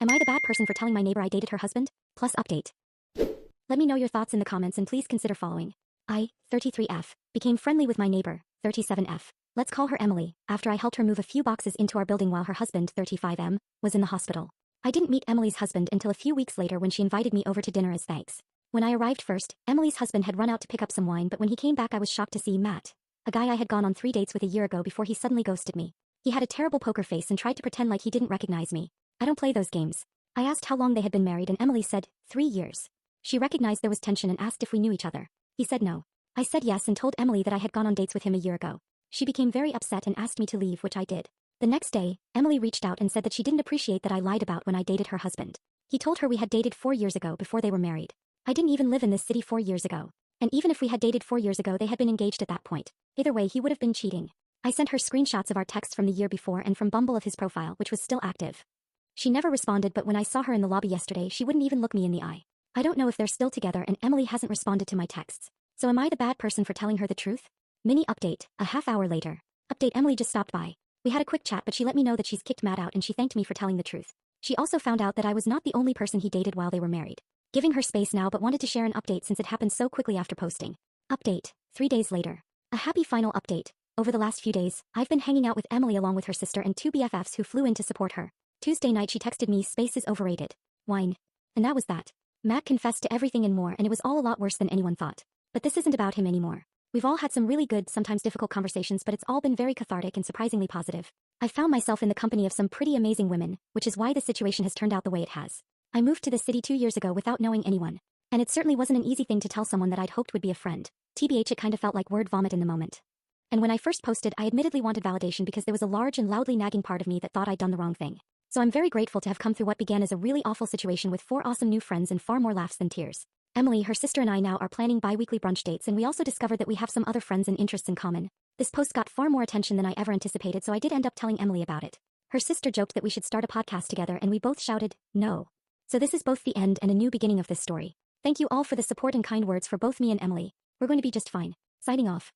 Am I the bad person for telling my neighbor I dated her husband? Plus update. Let me know your thoughts in the comments and please consider following. I, 33F, became friendly with my neighbor, 37F. Let's call her Emily, after I helped her move a few boxes into our building while her husband, 35M, was in the hospital. I didn't meet Emily's husband until a few weeks later when she invited me over to dinner as thanks. When I arrived first, Emily's husband had run out to pick up some wine, but when he came back I was shocked to see Matt, a guy I had gone on 3 dates with a year ago before he suddenly ghosted me. He had a terrible poker face and tried to pretend like he didn't recognize me. I don't play those games. I asked how long they had been married and Emily said, 3 years. She recognized there was tension and asked if we knew each other. He said no. I said yes and told Emily that I had gone on dates with him a year ago. She became very upset and asked me to leave, which I did. The next day, Emily reached out and said that she didn't appreciate that I lied about when I dated her husband. He told her we had dated 4 years ago before they were married. I didn't even live in this city 4 years ago. And even if we had dated 4 years ago, they had been engaged at that point. Either way, he would have been cheating. I sent her screenshots of our text from the year before and from Bumble of his profile, which was still active. She never responded, but when I saw her in the lobby yesterday, she wouldn't even look me in the eye. I don't know if they're still together and Emily hasn't responded to my texts. So am I the bad person for telling her the truth? Mini update, a half hour later. Update: Emily just stopped by. We had a quick chat, but she let me know that she's kicked Matt out and she thanked me for telling the truth. She also found out that I was not the only person he dated while they were married. Giving her space now, but wanted to share an update since it happened so quickly after posting. Update, 3 days later. A happy final update. Over the last few days, I've been hanging out with Emily along with her sister and 2 BFFs who flew in to support her. Tuesday night she texted me, "Space is overrated. Wine." And that was that. Matt confessed to everything and more, and it was all a lot worse than anyone thought. But this isn't about him anymore. We've all had some really good, sometimes difficult conversations, but it's all been very cathartic and surprisingly positive. I found myself in the company of some pretty amazing women, which is why the situation has turned out the way it has. I moved to the city 2 years ago without knowing anyone. And it certainly wasn't an easy thing to tell someone that I'd hoped would be a friend. TBH, it kind of felt like word vomit in the moment. And when I first posted, I admittedly wanted validation because there was a large and loudly nagging part of me that thought I'd done the wrong thing. So I'm very grateful to have come through what began as a really awful situation with 4 awesome new friends and far more laughs than tears. Emily, her sister, and I now are planning bi-weekly brunch dates, and we also discovered that we have some other friends and interests in common. This post got far more attention than I ever anticipated, so I did end up telling Emily about it. Her sister joked that we should start a podcast together, and we both shouted, no. So this is both the end and a new beginning of this story. Thank you all for the support and kind words for both me and Emily. We're going to be just fine. Signing off.